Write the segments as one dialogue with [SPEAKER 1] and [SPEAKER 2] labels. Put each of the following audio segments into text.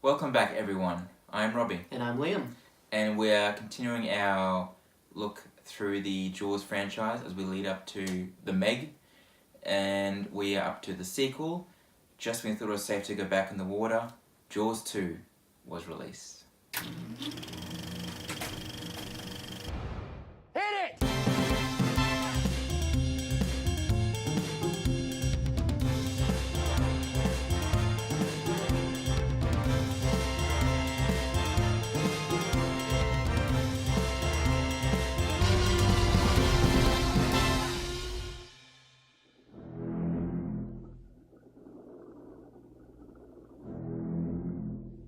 [SPEAKER 1] Welcome back, everyone. I'm Robbie.
[SPEAKER 2] And I'm Liam.
[SPEAKER 1] And we're continuing our look through the Jaws franchise as we lead up to The Meg. And we are up to the sequel. Just when we thought it was safe to go back in the water, Jaws 2 was released.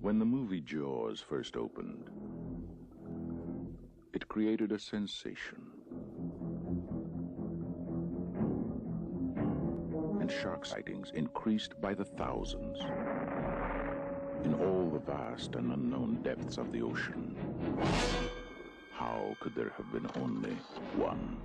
[SPEAKER 3] When the movie Jaws first opened, it created a sensation. And shark sightings increased by the thousands in all the vast and unknown depths of the ocean. How could there have been only one?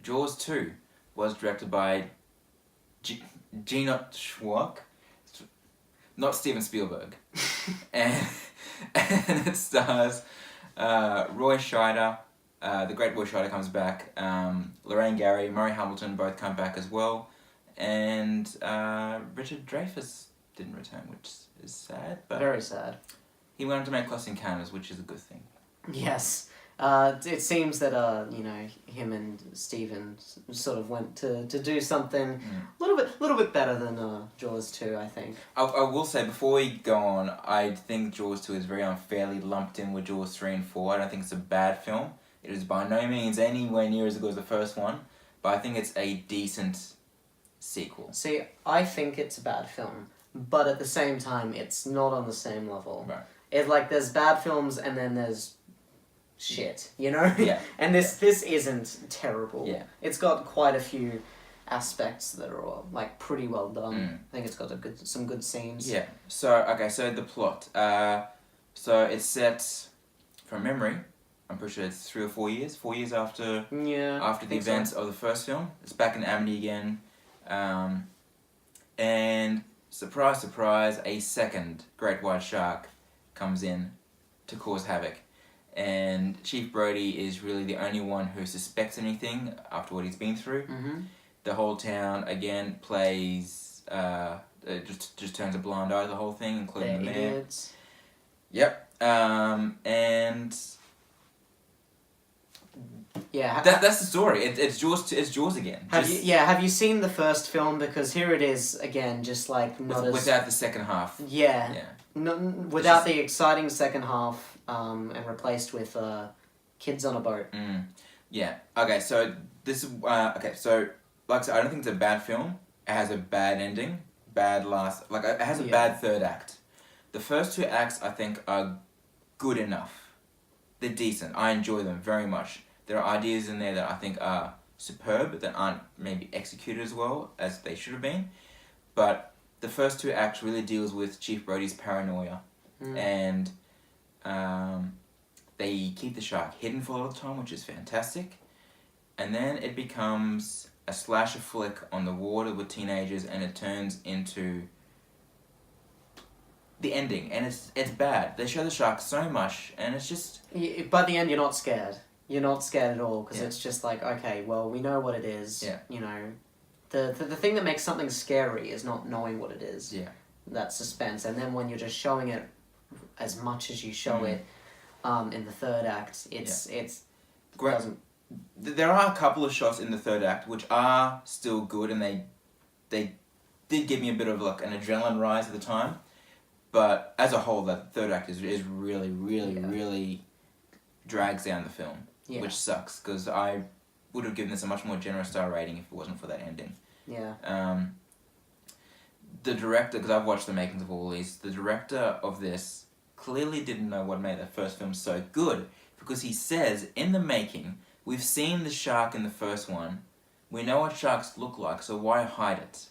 [SPEAKER 1] Jaws 2 was directed by Gina Schwartz, not Steven Spielberg, and it stars Roy Scheider. The great Roy Scheider comes back. Lorraine Gary, Murray Hamilton both come back as well, and Richard Dreyfuss didn't return, which is sad. But
[SPEAKER 2] very sad.
[SPEAKER 1] He went on to make Close Encounters, which is a good thing.
[SPEAKER 2] Yes. It seems that him and Steven sort of went to do something a little bit better than Jaws 2, I think.
[SPEAKER 1] I will say, before we go on, I think Jaws 2 is very unfairly lumped in with Jaws 3 and 4. I don't think it's a bad film. It is by no means anywhere near as good as the first one, but I think it's a decent sequel.
[SPEAKER 2] See, I think it's a bad film, but at the same time, it's not on the same level.
[SPEAKER 1] Right.
[SPEAKER 2] There's bad films and then there's shit, you know?
[SPEAKER 1] Yeah.
[SPEAKER 2] And this isn't terrible.
[SPEAKER 1] Yeah.
[SPEAKER 2] It's got quite a few aspects that are pretty well done. I think it's got some good scenes.
[SPEAKER 1] Yeah. So the plot. So it's set from memory. I'm pretty sure it's 3 or 4 years. 4 years after the events of the first film. It's back in Amity again. And surprise, surprise, a second great white shark comes in to cause havoc. And Chief Brody is really the only one who suspects anything after what he's been through.
[SPEAKER 2] Mm-hmm.
[SPEAKER 1] The whole town, again, plays... just turns a blind eye to the whole thing, including the mayor.
[SPEAKER 2] Idiots.
[SPEAKER 1] Yep. And...
[SPEAKER 2] Yeah.
[SPEAKER 1] That's the story. It's Jaws again.
[SPEAKER 2] Have you seen the first film? Because here it is again, just like
[SPEAKER 1] without the second half.
[SPEAKER 2] Yeah. Without the exciting second half, and replaced with kids on a boat.
[SPEAKER 1] Yeah. Okay. So this is So like I said, I don't think it's a bad film. It has a bad ending, bad last. It has a bad third act. The first 2 acts I think are good enough. They're decent. I enjoy them very much. There are ideas in there that I think are superb that aren't maybe executed as well as they should have been. But the first 2 acts really deals with Chief Brody's paranoia. And they keep the shark hidden for a lot of time, which is fantastic. And then it becomes a slasher flick on the water with teenagers, and it turns into the ending. And it's bad. They show the shark so much, and it's just...
[SPEAKER 2] By the end, you're not scared. You're not scared at all, because it's just like, okay, well, we know what it is.
[SPEAKER 1] Yeah.
[SPEAKER 2] You know, the thing that makes something scary is not knowing what it is.
[SPEAKER 1] Yeah.
[SPEAKER 2] That suspense. And then when you're just showing it as much as you show it in the third act, it's
[SPEAKER 1] great. There are a couple of shots in the third act which are still good, and they did give me a bit of an adrenaline rise at the time. But as a whole, that third act is really, really, really drags down the film, which sucks, because I would have given this a much more generous star rating if it wasn't for that ending.
[SPEAKER 2] Yeah.
[SPEAKER 1] The director, because I've watched the makings of all these, the director of this clearly didn't know what made that first film so good, because he says in the making, we've seen the shark in the first one, we know what sharks look like, so why hide it?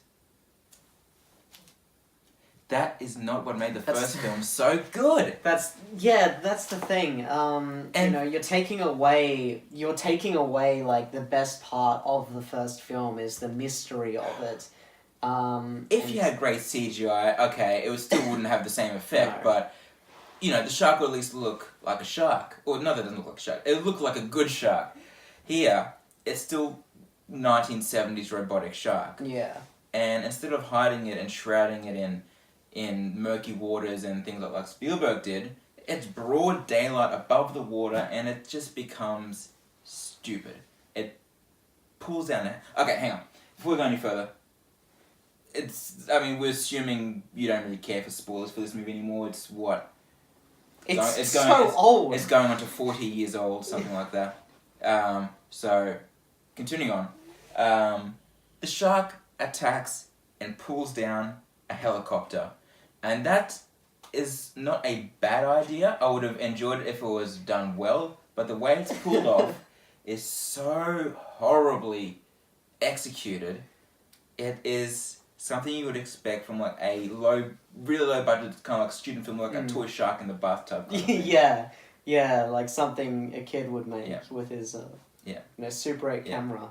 [SPEAKER 1] that is not what made the first film so good.
[SPEAKER 2] That's the thing. You're taking away like the best part of the first film is the mystery of it.
[SPEAKER 1] If you had great CGI, okay, it still wouldn't have the same effect,
[SPEAKER 2] No.
[SPEAKER 1] but the shark would at least look like a shark. Or no, that doesn't look like a shark. It would look like a good shark. Here, it's still 1970s robotic shark.
[SPEAKER 2] Yeah.
[SPEAKER 1] And instead of hiding it and shrouding it in murky waters and things like Spielberg did, it's broad daylight above the water and it just becomes stupid. It pulls down it. Okay, hang on. Before we go any further, we're assuming you don't really care for spoilers for this movie anymore. It's what?
[SPEAKER 2] It's old.
[SPEAKER 1] It's going on to 40 years old, something like that. So, continuing on. The shark attacks and pulls down a helicopter. And that is not a bad idea. I would have enjoyed it if it was done well, but the way it's pulled off is so horribly executed. It is something you would expect from like a really low budget kind of like student film, like a toy shark in the bathtub. Kind of thing.
[SPEAKER 2] Yeah, like something a kid would make with his Super 8 camera.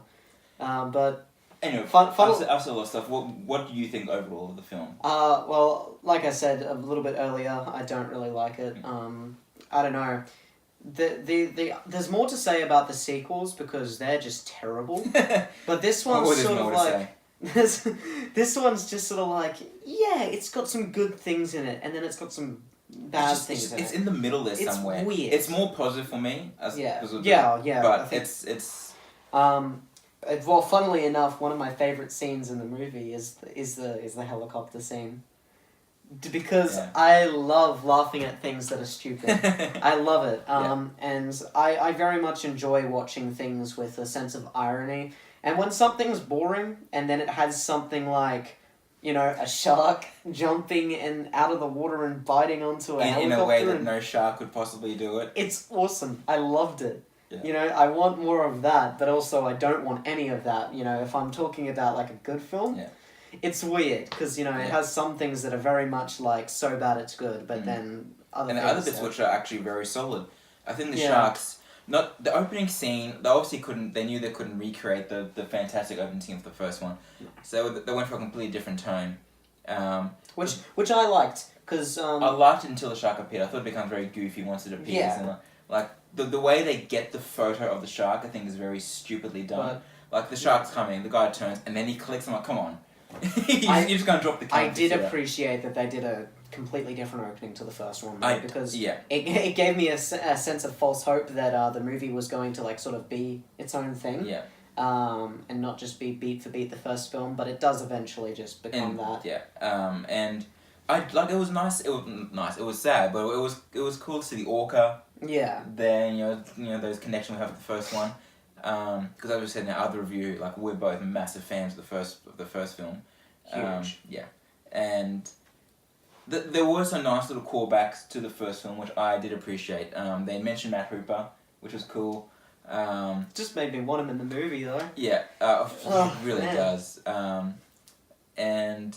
[SPEAKER 2] But
[SPEAKER 1] anyway,
[SPEAKER 2] fun.
[SPEAKER 1] After a lot of stuff, what do you think overall of the film?
[SPEAKER 2] Well, like I said a little bit earlier, I don't really like it. I don't know. There's more to say about the sequels because they're just terrible. But this one's sort of like this one's just sort of like it's got some good things in it, and then it's got some bad things.
[SPEAKER 1] It's in the middle there somewhere.
[SPEAKER 2] It's weird.
[SPEAKER 1] It's more positive for me. But it's.
[SPEAKER 2] Well, funnily enough, one of my favorite scenes in the movie is the helicopter scene. Because I love laughing at things that are stupid. I love it. And I very much enjoy watching things with a sense of irony. And when something's boring, and then it has something like, a shark jumping out of the water and biting onto a helicopter.
[SPEAKER 1] In a way that no shark could possibly do it.
[SPEAKER 2] It's awesome. I loved it.
[SPEAKER 1] Yeah.
[SPEAKER 2] I want more of that, but also I don't want any of that. If I'm talking about like a good film, it's weird because it has some things that are very much like so bad it's good, but then
[SPEAKER 1] other bits which are actually very solid. I think the sharks. Not the opening scene. They obviously couldn't. They knew they couldn't recreate the fantastic opening scene of the first one, so they went for a completely different tone.
[SPEAKER 2] Which I liked because
[SPEAKER 1] I liked it until the shark appeared. I thought it became very goofy once it appears. And like the way they get the photo of the shark, I think is very stupidly done. Like the shark's coming, the guy turns, and then he clicks. I'm like, come on, you're just gonna drop the camera.
[SPEAKER 2] I did appreciate that they did a completely different opening to the first one because it gave me a sense of false hope that the movie was going to like sort of be its own thing and not just be beat for beat the first film, but it does eventually just become that.
[SPEAKER 1] And I like it was nice. It was nice. It was sad, but it was cool to see the orca. There, those connections we have with the first one. Because as we said in our other review, like we're both massive fans of the first film.
[SPEAKER 2] Huge.
[SPEAKER 1] And there were some nice little callbacks to the first film, which I did appreciate. They mentioned Matt Hooper, which was cool.
[SPEAKER 2] Just made me want him in the movie, though.
[SPEAKER 1] Yeah, it really does. And,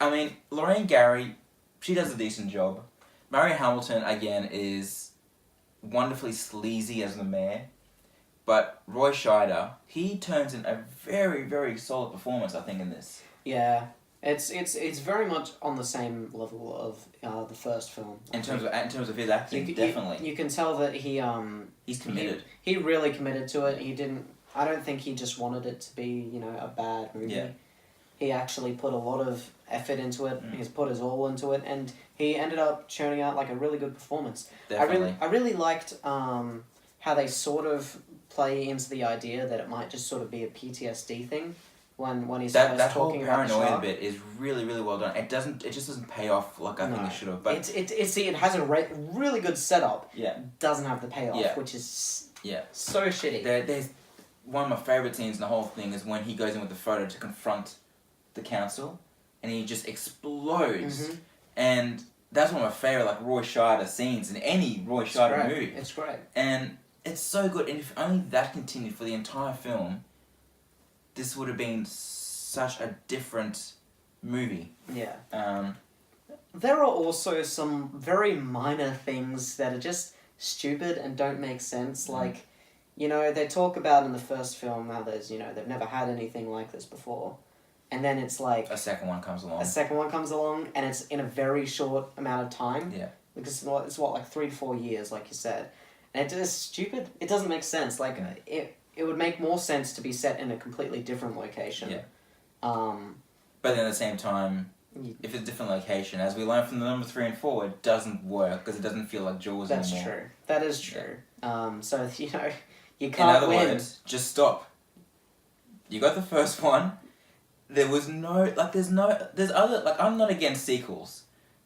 [SPEAKER 1] I mean, Lorraine Gary, she does a decent job. Mary Hamilton, again, is wonderfully sleazy as the mayor. But Roy Scheider, he turns in a very, very solid performance, I think, in this.
[SPEAKER 2] Yeah. It's very much on the same level of the first film.
[SPEAKER 1] In terms of his acting, definitely.
[SPEAKER 2] You can tell that he's
[SPEAKER 1] committed.
[SPEAKER 2] He really committed to it. I don't think he just wanted it to be, a bad movie.
[SPEAKER 1] Yeah.
[SPEAKER 2] He actually put a lot of effort into it. He's put his all into it, and he ended up churning out like a really good performance.
[SPEAKER 1] Definitely.
[SPEAKER 2] I really liked how they sort of play into the idea that it might just sort of be a PTSD thing. When he's
[SPEAKER 1] that
[SPEAKER 2] talking
[SPEAKER 1] whole
[SPEAKER 2] about the
[SPEAKER 1] paranoia
[SPEAKER 2] shark.
[SPEAKER 1] bit is really, really well done. It just doesn't pay off like I think it should have. But
[SPEAKER 2] it has a really good setup.
[SPEAKER 1] Yeah.
[SPEAKER 2] Doesn't have the payoff, which is so shitty.
[SPEAKER 1] There's one of my favourite scenes in the whole thing is when he goes in with the photo to confront the council, and he just explodes, and that's one of my favourite like Roy Scheider scenes in any Roy Scheider movie.
[SPEAKER 2] It's great,
[SPEAKER 1] and it's so good. And if only that continued for the entire film, this would have been such a different movie.
[SPEAKER 2] Yeah. there are also some very minor things that are just stupid and don't make sense. Like, you know, they talk about in the first film how there's, you know, they've never had anything like this before. And then it's like...
[SPEAKER 1] A second one comes along.
[SPEAKER 2] And it's in a very short amount of time.
[SPEAKER 1] Yeah.
[SPEAKER 2] Because it's what, like 3 to 4 years, like you said. And it's just stupid. It doesn't make sense. Like, it would make more sense to be set in a completely different location.
[SPEAKER 1] Yeah. But then at the same time, if it's a different location, as we learned from the number 3 and 4, it doesn't work because it doesn't feel like Jaws anymore.
[SPEAKER 2] That's true. That is true. So, you know, you can't
[SPEAKER 1] In other
[SPEAKER 2] win.
[SPEAKER 1] words, just stop. You got the first one. There was no... Like, there's other... Like, I'm not against sequels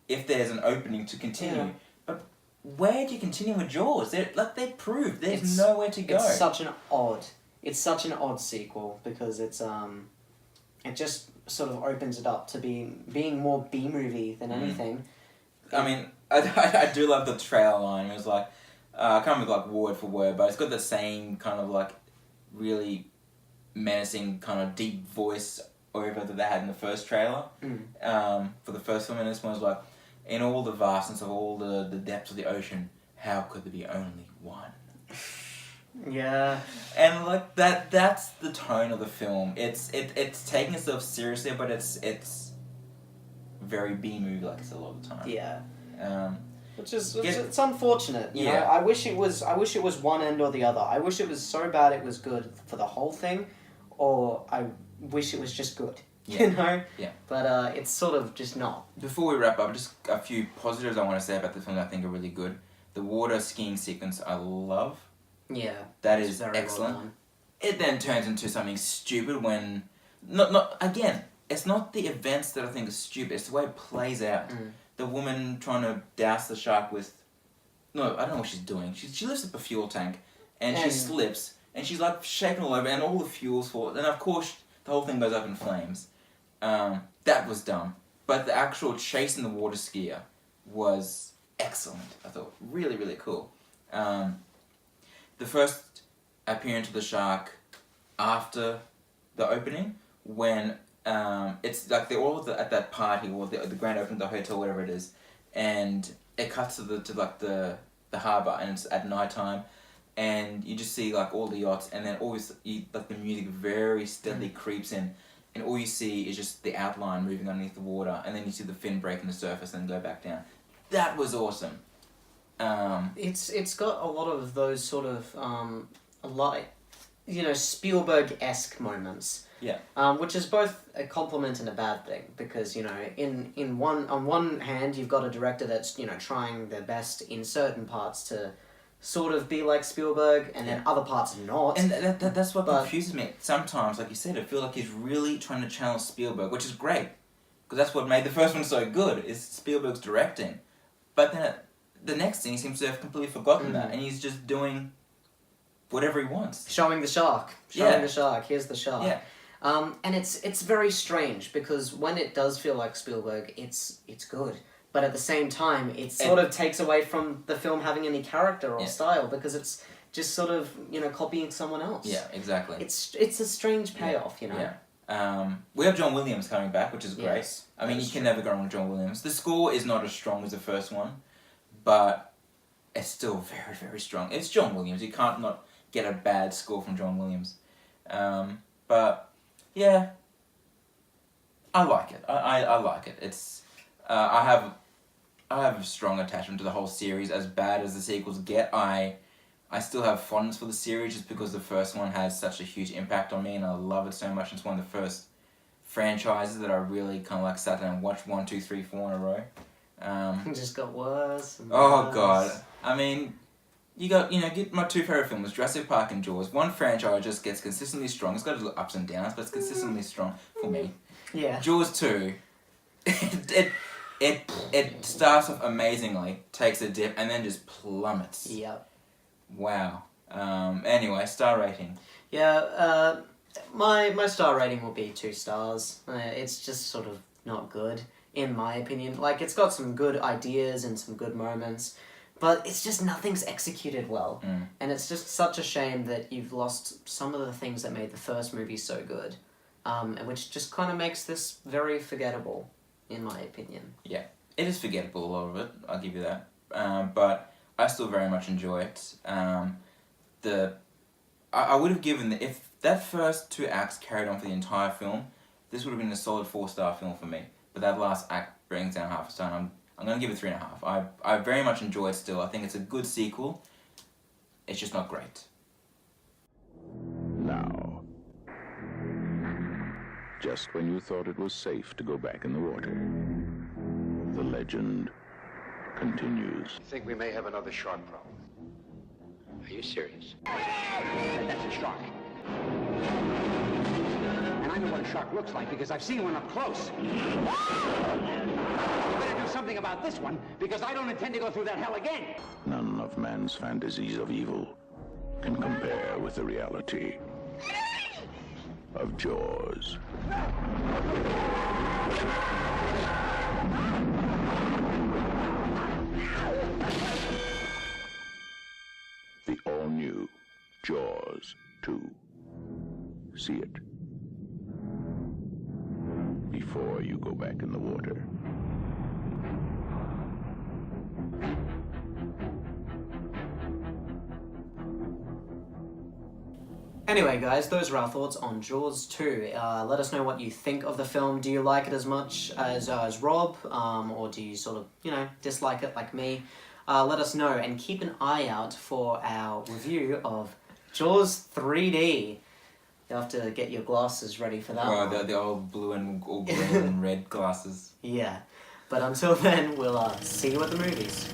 [SPEAKER 1] if there's an opening to continue.
[SPEAKER 2] Yeah.
[SPEAKER 1] But where do you continue with Jaws? They proved there's nowhere to go.
[SPEAKER 2] It's such an odd sequel because it's it just sort of opens it up to being more B-movie than anything.
[SPEAKER 1] I mean, I do love the trailer line. It was like, I can't remember like word for word, but it's got the same kind of like really menacing kind of deep voice over that they had in the first trailer. For the first film, and this one was like, in all the vastness of all the depths of the ocean, how could there be only one?
[SPEAKER 2] Yeah.
[SPEAKER 1] And like that's the tone of the film. It's taking itself seriously, but it's very B-movie like it's a lot of the time.
[SPEAKER 2] Yeah. Which is
[SPEAKER 1] Yeah.
[SPEAKER 2] it's unfortunate. You know?
[SPEAKER 1] Yeah.
[SPEAKER 2] I wish it was one end or the other. I wish it was so bad it was good for the whole thing, or I wish it was just good.
[SPEAKER 1] Yeah.
[SPEAKER 2] You know?
[SPEAKER 1] Yeah.
[SPEAKER 2] But it's sort of just not.
[SPEAKER 1] Before we wrap up, just a few positives I want to say about the film that I think are really good. The water skiing sequence I love.
[SPEAKER 2] Yeah.
[SPEAKER 1] That
[SPEAKER 2] it's
[SPEAKER 1] is
[SPEAKER 2] very
[SPEAKER 1] excellent.
[SPEAKER 2] well done.
[SPEAKER 1] It then turns into something stupid when... Not again, it's not the events that I think are stupid, it's the way it plays out. The woman trying to douse the shark with... No, I don't know what she's doing. She lifts up a fuel tank, and she slips, and she's like shaking all over, and all the fuel's fall, and of course the whole thing goes up in flames. That was dumb. But the actual chase in the water skier was excellent. I thought really, really cool. The first appearance of the shark after the opening, when it's like they're all at that party or the grand opening of the hotel, whatever it is, and it cuts to the harbour, and it's at night time, and you just see like all the yachts, and then always like the music very steadily creeps in. And all you see is just the outline moving underneath the water, and then you see the fin breaking the surface and go back down. That was awesome.
[SPEAKER 2] It's got a lot of those sort of Spielberg-esque moments.
[SPEAKER 1] Yeah.
[SPEAKER 2] Which is both a compliment and a bad thing because on one hand you've got a director that's trying their best in certain parts to sort of be like Spielberg, and then other parts not.
[SPEAKER 1] And that's what confuses me. Sometimes, like you said, I feel like he's really trying to channel Spielberg, which is great. Because that's what made the first one so good, is Spielberg's directing. But then the next thing, he seems to have completely forgotten that, and he's just doing whatever he wants.
[SPEAKER 2] Showing the shark. The shark. Here's the shark.
[SPEAKER 1] Yeah.
[SPEAKER 2] And it's very strange, because when it does feel like Spielberg, it's good. But at the same time, it sort of takes away from the film having any character or style, because it's just sort of, copying someone else.
[SPEAKER 1] Yeah, exactly.
[SPEAKER 2] It's a strange payoff,
[SPEAKER 1] Yeah. We have John Williams coming back, which is great. Yes, I mean, you can never go wrong with John Williams. The score is not as strong as the first one, but it's still very, very strong. It's John Williams. You can't not get a bad score from John Williams. But, yeah, I like it. I like it. It's... I have a strong attachment to the whole series. As bad as the sequels get, I still have fondness for the series just because the first one has such a huge impact on me, and I love it so much. It's one of the first franchises that I really kind of like sat down and watched 1, 2, 3, 4 in a row.
[SPEAKER 2] It just got worse and
[SPEAKER 1] Oh
[SPEAKER 2] worse.
[SPEAKER 1] god. I mean, you got, get my two favourite films, Jurassic Park and Jaws. One franchise just gets consistently strong. It's got its little ups and downs, but it's consistently strong for me.
[SPEAKER 2] Yeah.
[SPEAKER 1] Jaws 2, it starts off amazingly, takes a dip, and then just plummets.
[SPEAKER 2] Yep.
[SPEAKER 1] Wow. Anyway, star rating.
[SPEAKER 2] Yeah, my star rating will be 2 stars. It's just sort of not good, in my opinion. Like, it's got some good ideas and some good moments, but it's just nothing's executed well. And it's just such a shame that you've lost some of the things that made the first movie so good, which just kind of makes this very forgettable, in my opinion.
[SPEAKER 1] Yeah. It is forgettable, a lot of it, I'll give you that. But I still very much enjoy it. I would have given, if that first 2 acts carried on for the entire film, this would have been a solid 4-star film for me. But that last act brings down half a star, and I'm going to give it 3.5. I very much enjoy it still. I think it's a good sequel. It's just not great.
[SPEAKER 3] Now, just when you thought it was safe to go back in the water, the legend continues.
[SPEAKER 4] I think we may have another shark problem. Are you serious? That's a shark. And I know what a shark looks like because I've seen one up close. You better do something about this one because I don't intend to go through that hell again.
[SPEAKER 3] None of man's fantasies of evil can compare with the reality of Jaws. The all-new Jaws 2. See it before you go back in the water.
[SPEAKER 2] Anyway, guys, those are our thoughts on Jaws 2. Let us know what you think of the film. Do you like it as much as Rob? Or do you sort of, dislike it like me? Let us know, and keep an eye out for our review of Jaws 3D. You have to get your glasses ready for that one.
[SPEAKER 1] The old blue and all green and red glasses.
[SPEAKER 2] Yeah. But until then, we'll see you at the movies.